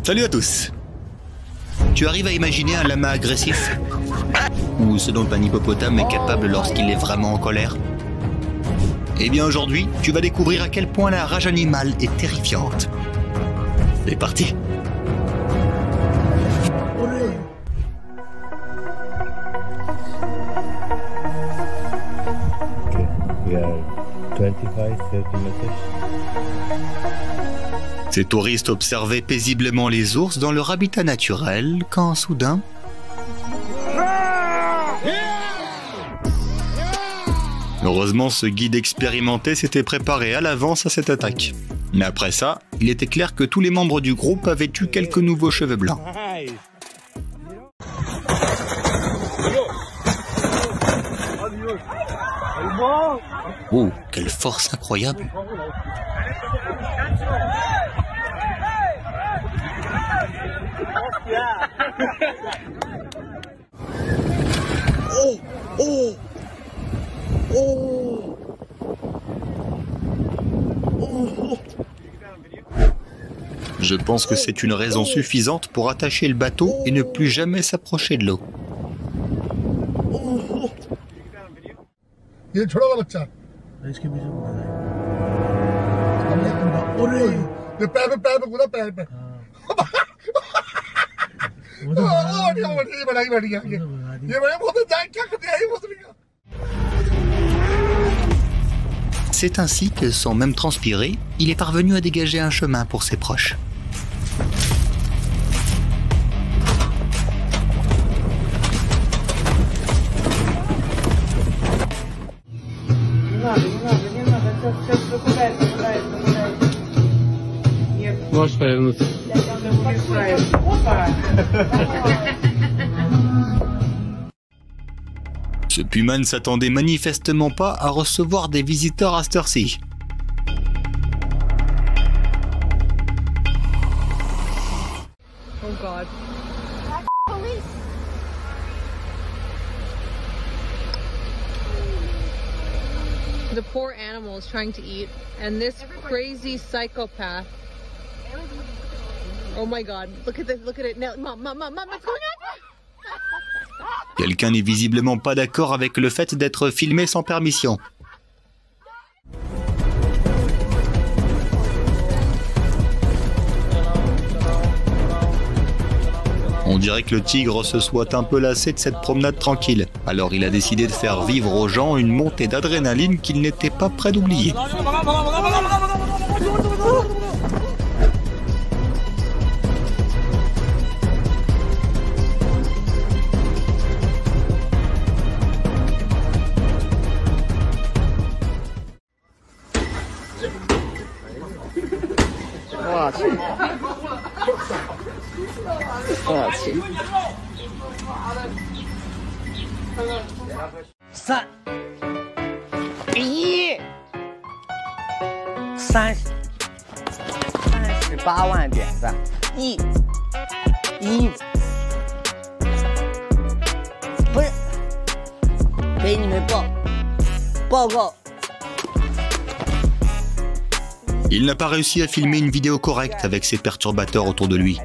Salut à tous. Tu arrives à imaginer un lama agressif? Ou ce dont un hippopotame est capable lorsqu'il est vraiment en colère? Eh bien aujourd'hui, tu vas découvrir à quel point la rage animale est terrifiante. C'est parti. We are 25-30 meters. Ces touristes observaient paisiblement les ours dans leur habitat naturel quand soudain... Heureusement, ce guide expérimenté s'était préparé à l'avance à cette attaque. Mais après ça, il était clair que tous les membres du groupe avaient eu quelques nouveaux cheveux blancs. Oh, quelle force incroyable! Oh, oh, oh, oh. Je pense que c'est une raison suffisante pour attacher le bateau et ne plus jamais s'approcher de l'eau. ये छोड़ा हुआ बच्चा इसके पीछे ये पैर पे कूदा पैर पे C'est ainsi que, sans même transpirer, il est parvenu à dégager un chemin pour ses proches. Можешь повернуться. Ce puma ne s'attendait manifestement pas à recevoir des visiteurs à cette heure-ci. Oh God. The poor animal is trying to eat, and this crazy psychopath. Oh my God! Look at this! Look at it! Now, mom, what's going on? Quelqu'un n'est visiblement pas d'accord avec le fait d'être filmé sans permission. On dirait que le tigre se soit un peu lassé de cette promenade tranquille. Alors il a décidé de faire vivre aux gens une montée d'adrénaline qu'il n'était pas prêt d'oublier. Il n'a pas réussi à filmer une vidéo correcte avec ses perturbateurs autour de lui.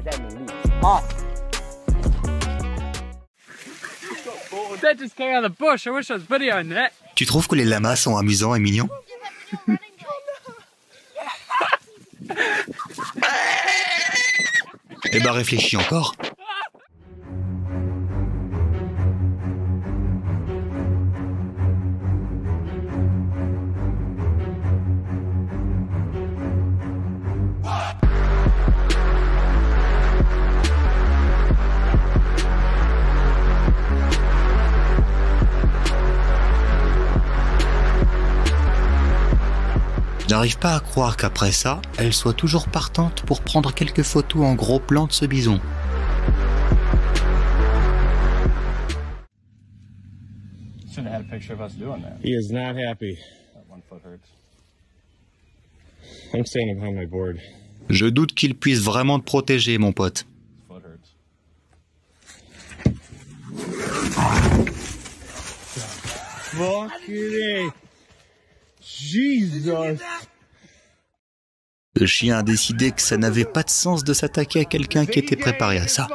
Tu trouves que les lamas sont amusants et mignons? Eh ben réfléchis encore. J'arrive pas à croire qu'après ça, elle soit toujours partante pour prendre quelques photos en gros plan de ce bison. He is not happy. I'm standing behind my board. Je doute qu'il puisse vraiment te protéger, mon pote. Fucking Jesus. Le chien a décidé que ça n'avait pas de sens de s'attaquer à quelqu'un qui était préparé à ça.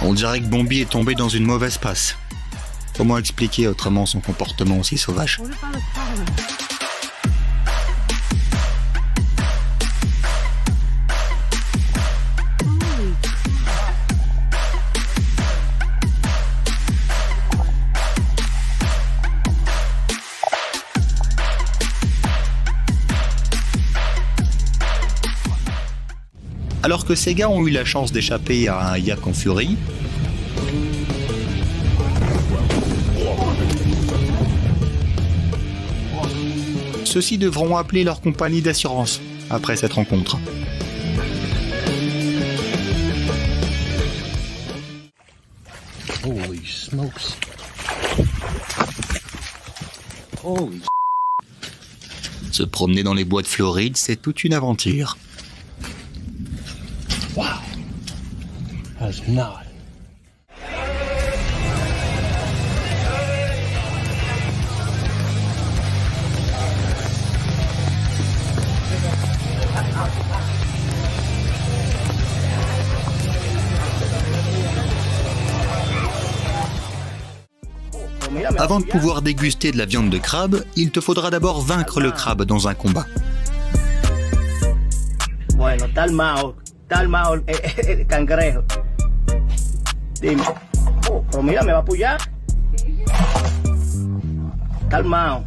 On dirait que Bombi est tombé dans une mauvaise passe. Comment expliquer autrement son comportement aussi sauvage? Alors que ces gars ont eu la chance d'échapper à un yak en furie, ceux-ci devront appeler leur compagnie d'assurance après cette rencontre. Holy smokes. Holy. Se promener dans les bois de Floride, c'est toute une aventure. Wow. That's not. Avant de pouvoir déguster de la viande de crabe, il te faudra d'abord vaincre le crabe dans un combat. Bueno, está armado el cangrejo. Dime. Oh, pero mira, me va a apoyar. Está armado.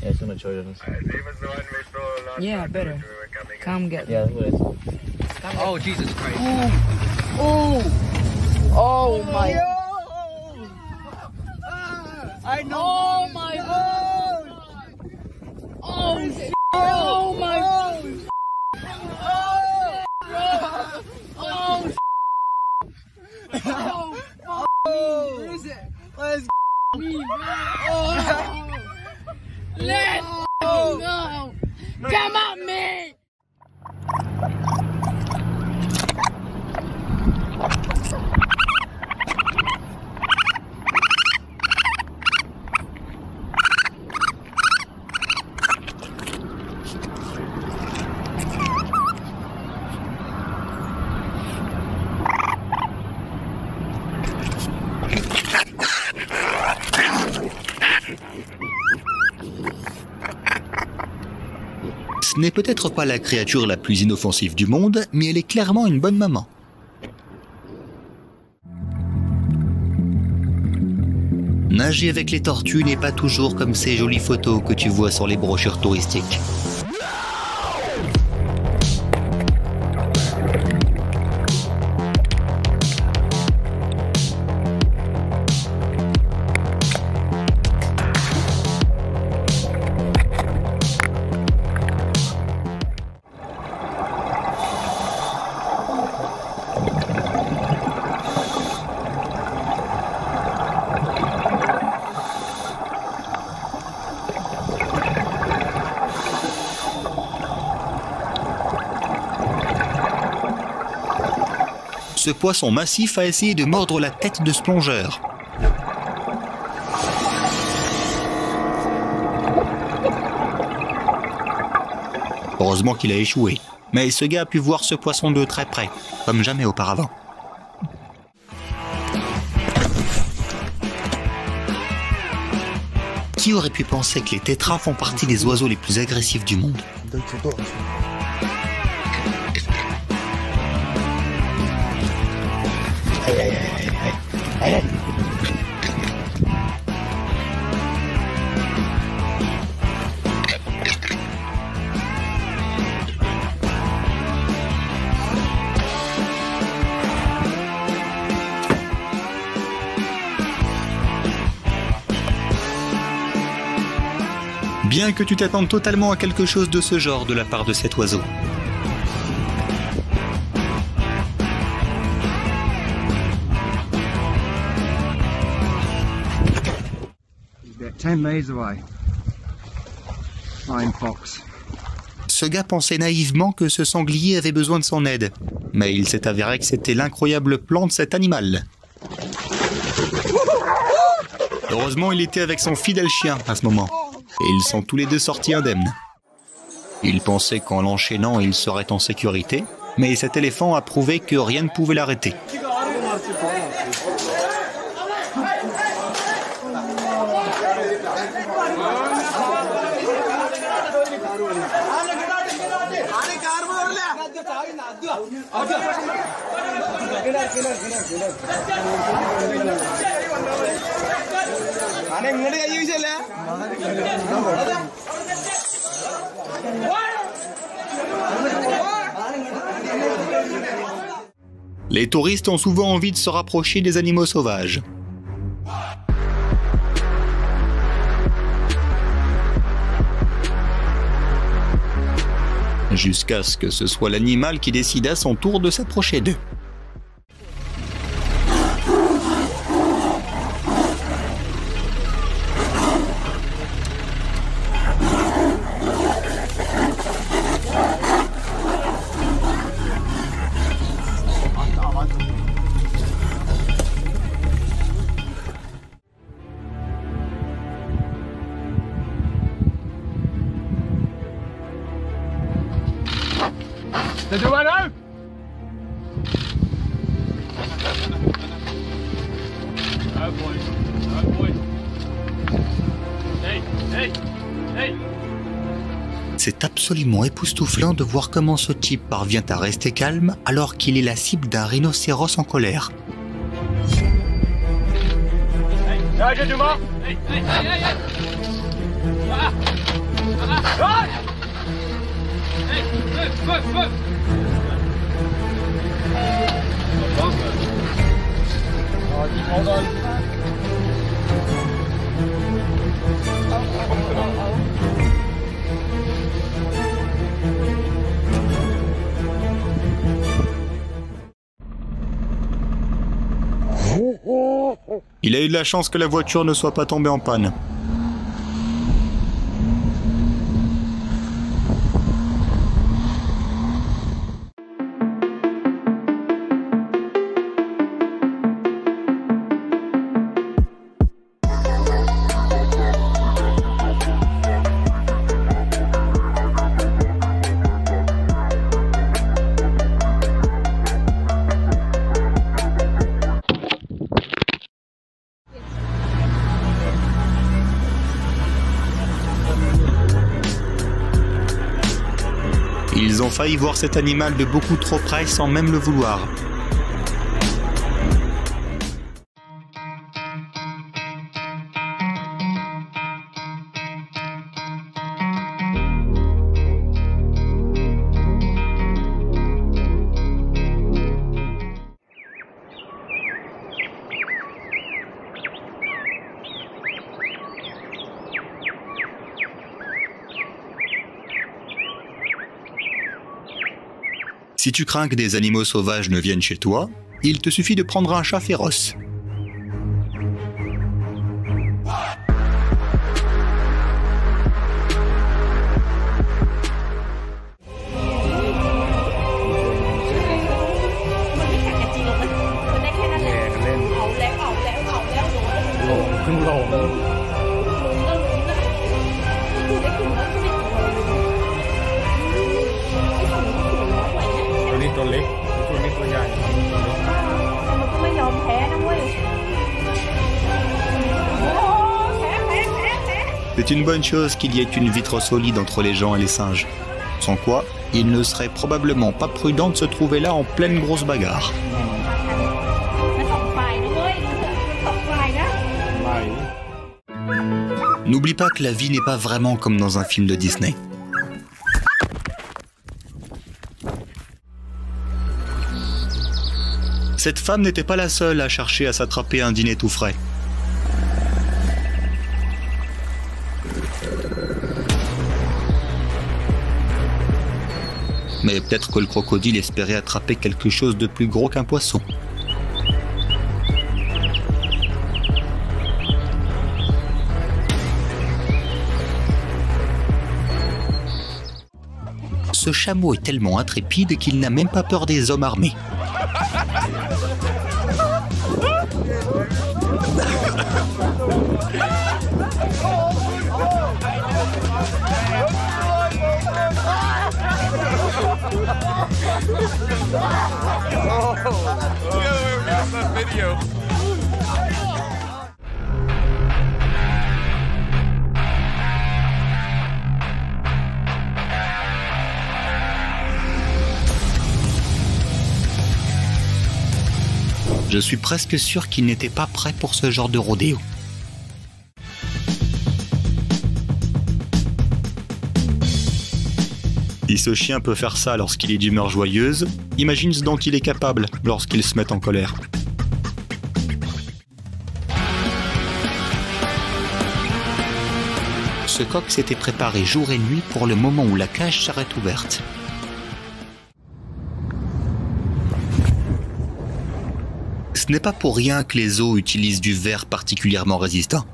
Yeah, it's gonna show you this. Yeah, better. Come get me. Yeah, that's what it is. Oh, Jesus Christ. Oh! Oh my God. I know. Oh my God. Oh, shit. Oh my God. Oh, shit. Oh, where is it? Let's me, oh. Let's go. Come on, me. Ce n'est peut-être pas la créature la plus inoffensive du monde, mais elle est clairement une bonne maman. Nager avec les tortues n'est pas toujours comme ces jolies photos que tu vois sur les brochures touristiques. Ce poisson massif a essayé de mordre la tête de ce plongeur. Heureusement qu'il a échoué, mais ce gars a pu voir ce poisson de très près, comme jamais auparavant. Qui aurait pu penser que les tétras font partie des oiseaux les plus agressifs du monde? Bien que tu t'attendes totalement à quelque chose de ce genre de la part de cet oiseau. 10 meters away. Flying fox. Ce gars pensait naïvement que ce sanglier avait besoin de son aide, mais il s'est avéré que c'était l'incroyable plan de cet animal. Heureusement, il était avec son fidèle chien à ce moment, et ils sont tous les deux sortis indemnes. Il pensait qu'en l'enchaînant, il serait en sécurité, mais cet éléphant a prouvé que rien ne pouvait l'arrêter. Les touristes ont souvent envie de se rapprocher des animaux sauvages. Jusqu'à ce que ce soit l'animal qui décide à son tour de s'approcher d'eux. C'est absolument époustouflant de voir comment ce type parvient à rester calme alors qu'il est la cible d'un rhinocéros en colère. Il a eu de la chance que la voiture ne soit pas tombée en panne. Ils ont failli voir cet animal de beaucoup trop près sans même le vouloir. Si tu crains que des animaux sauvages ne viennent chez toi, il te suffit de prendre un chat féroce. C'est une bonne chose qu'il y ait une vitre solide entre les gens et les singes. Sans quoi, il ne serait probablement pas prudent de se trouver là en pleine grosse bagarre. N'oublie pas que la vie n'est pas vraiment comme dans un film de Disney. Cette femme n'était pas la seule à chercher à s'attraper un dîner tout frais. Mais peut-être que le crocodile espérait attraper quelque chose de plus gros qu'un poisson. ce chameau est tellement intrépide qu'il n'a même pas peur des hommes armés. Je suis presque sûr qu'il n'était pas prêt pour ce genre de rodéo. Si ce chien peut faire ça lorsqu'il est d'humeur joyeuse, imagine ce dont il est capable lorsqu'il se met en colère. Ce coq s'était préparé jour et nuit pour le moment où la cage serait ouverte. Ce n'est pas pour rien que les zoos utilisent du verre particulièrement résistant.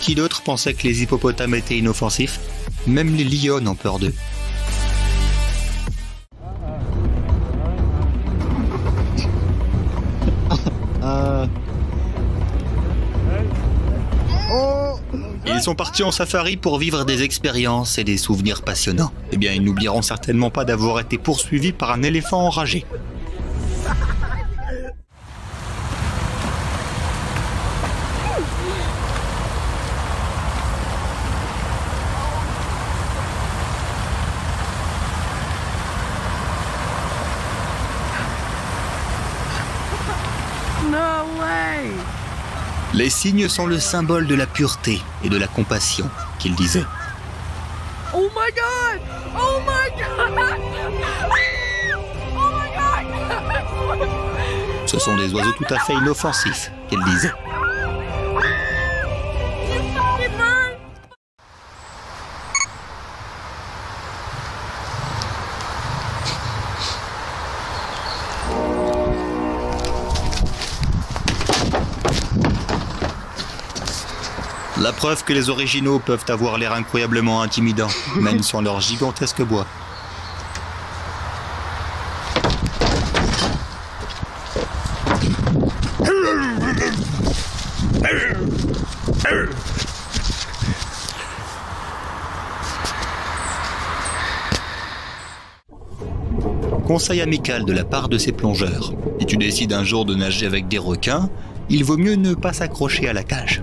Qui d'autre pensait que les hippopotames étaient inoffensifs? Même les lions ont peur d'eux. Ils sont partis en safari pour vivre des expériences et des souvenirs passionnants. Eh bien, ils n'oublieront certainement pas d'avoir été poursuivis par un éléphant enragé. No way! Les cygnes sont le symbole de la pureté et de la compassion, qu'il disait. Oh my god! Oh my god! Oh my god! Ce sont des oiseaux tout à fait inoffensifs, qu'il disait. La preuve que les originaux peuvent avoir l'air incroyablement intimidants, même sans leur gigantesque bois. Conseil amical de la part de ces plongeurs. Si tu décides un jour de nager avec des requins, il vaut mieux ne pas s'accrocher à la cage.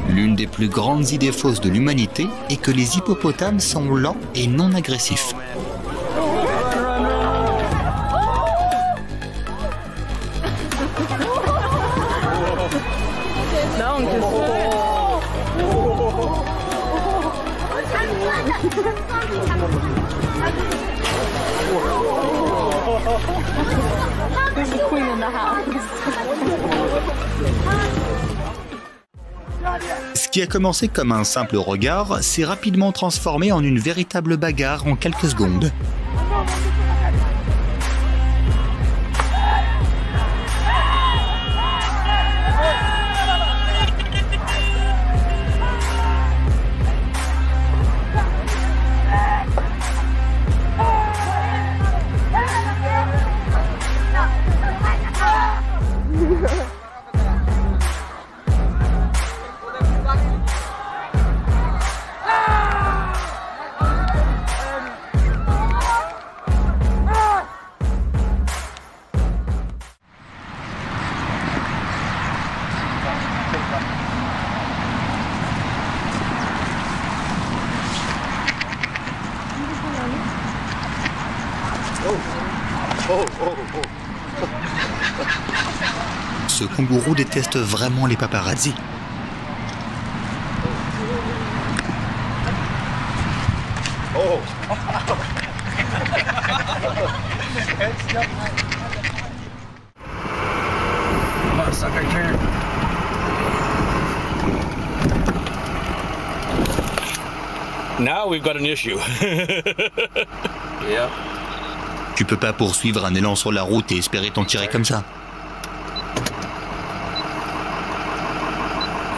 L'une des plus grandes idées fausses de l'humanité est que les hippopotames sont lents et non agressifs. Ce qui a commencé comme un simple regard s'est rapidement transformé en une véritable bagarre en quelques secondes. Ce kangourou déteste vraiment les paparazzis. Now we've got an issue. Yeah. Tu peux pas poursuivre un élan sur la route et espérer t'en tirer comme ça.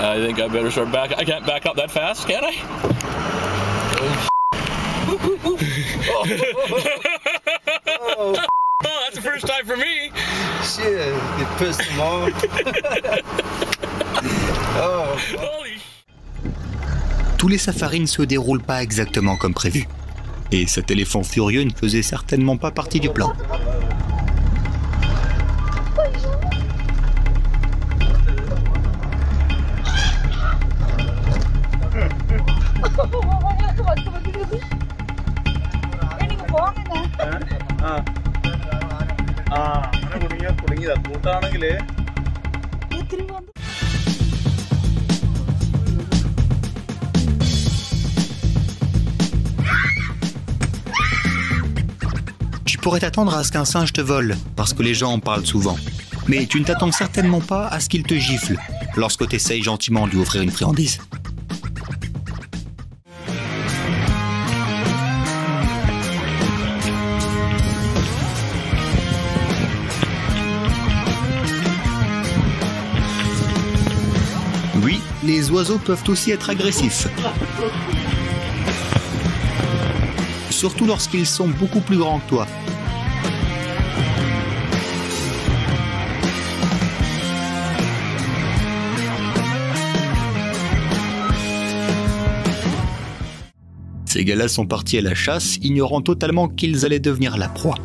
I think I better start back. I can't back up that fast, can I? Oh, that's the first time for me. Shit, you pissed them off. Oh. Holy Tous les safaris ne se déroulent pas exactement comme prévu. Et cet éléphant furieux ne faisait certainement pas partie du plan. Tu pourrais t'attendre à ce qu'un singe te vole, parce que les gens en parlent souvent. Mais tu ne t'attends certainement pas à ce qu'il te gifle, lorsque tu essayes gentiment de lui offrir une friandise. Oui, les oiseaux peuvent aussi être agressifs. Surtout lorsqu'ils sont beaucoup plus grands que toi. Ces gars-là sont partis à la chasse, ignorant totalement qu'ils allaient devenir la proie.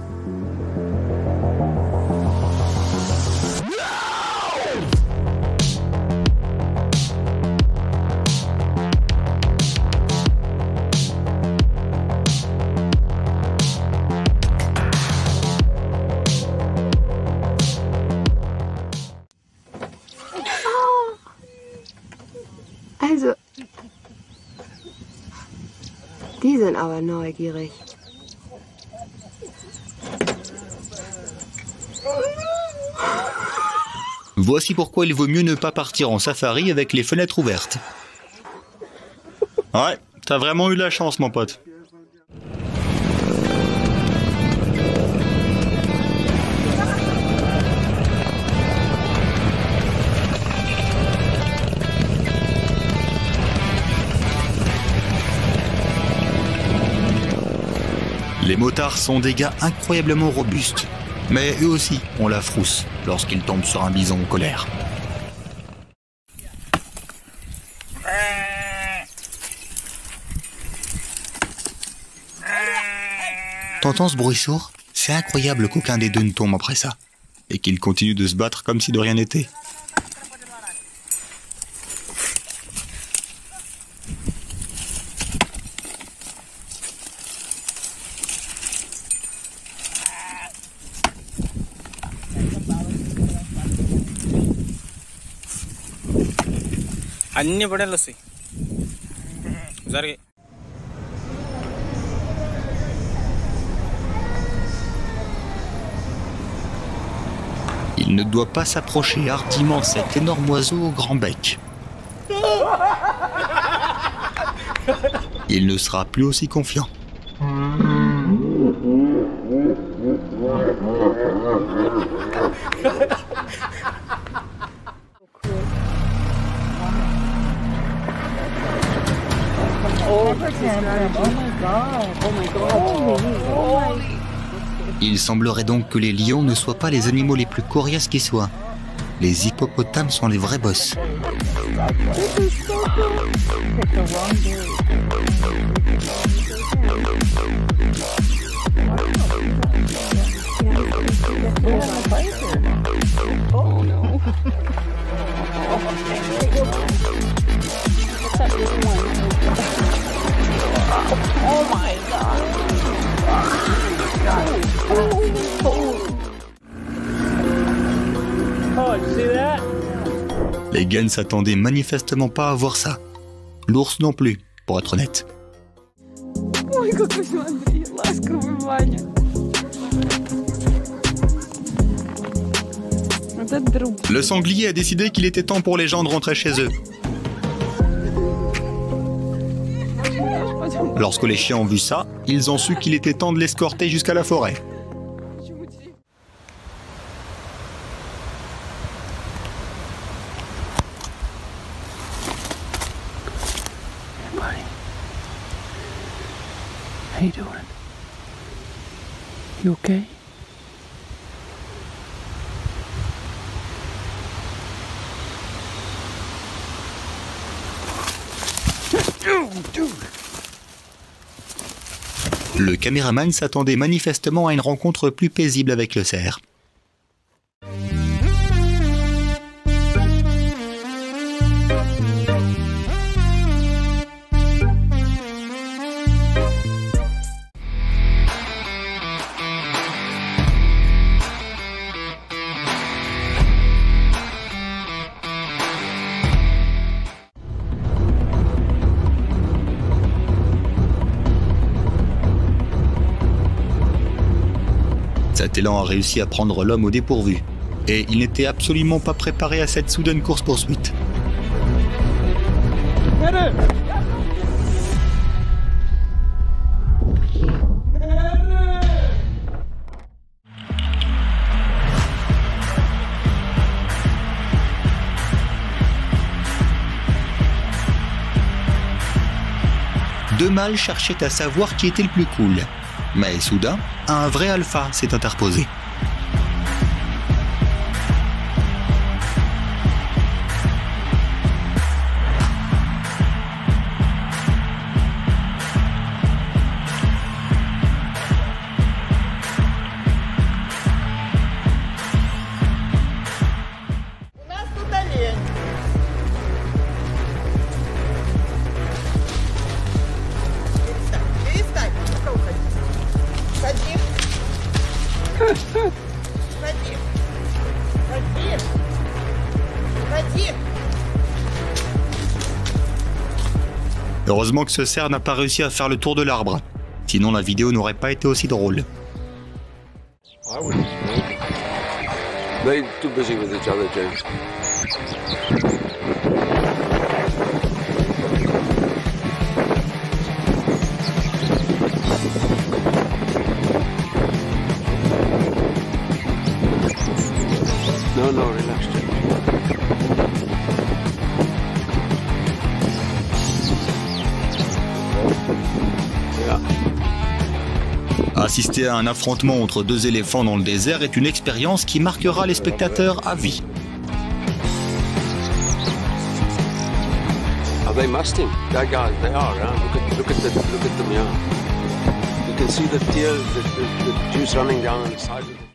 Also, die sind aber neugierig. Voici pourquoi il vaut mieux ne pas partir en safari avec les fenêtres ouvertes. Ouais, t'as vraiment eu de la chance, mon pote. Les motards sont des gars incroyablement robustes. Mais eux aussi ont la frousse lorsqu'ils tombent sur un bison en colère. T'entends ce bruit sourd? C'est incroyable qu'aucun des deux ne tombe après ça. Et qu'ils continuent de se battre comme si de rien n'était. अन्य बड़े लस्सी Il ne doit pas s'approcher hardiment de cet énorme oiseau au grand bec. Il ne sera plus aussi confiant. Il semblerait donc que les lions ne soient pas les animaux les plus coriaces qui soient. Les hippopotames sont les vrais boss. Oh my god. Oh. Les Gens s'attendaient manifestement pas à voir ça. L'ours non plus, pour être honnête. Ой, какой смотри, ласковый Ваня. Вот это друг. Le sanglier a décidé qu'il était temps pour les gens de rentrer chez eux. Lorsque les chiens ont vu ça, ils ont su qu'il était temps de l'escorter jusqu'à la forêt. How you doing? You okay? Le caméraman s'attendait manifestement à une rencontre plus paisible avec le cerf. Cet élan a réussi à prendre l'homme au dépourvu, et il n'était absolument pas préparé à cette soudaine course-poursuite. Deux mâles cherchaient à savoir qui était le plus cool. Mais soudain, un vrai alpha s'est interposé. Heureusement que ce cerf n'a pas réussi à faire le tour de l'arbre. Sinon la vidéo n'aurait pas été aussi drôle. They're too busy with each other, James. No, relax, James. Assister à un affrontement entre deux éléphants dans le désert est une expérience qui marquera les spectateurs à vie. Are they masting? That guys, they are. Huh? Look at them. Yeah. You can see the tears, the juice running down on the side of them.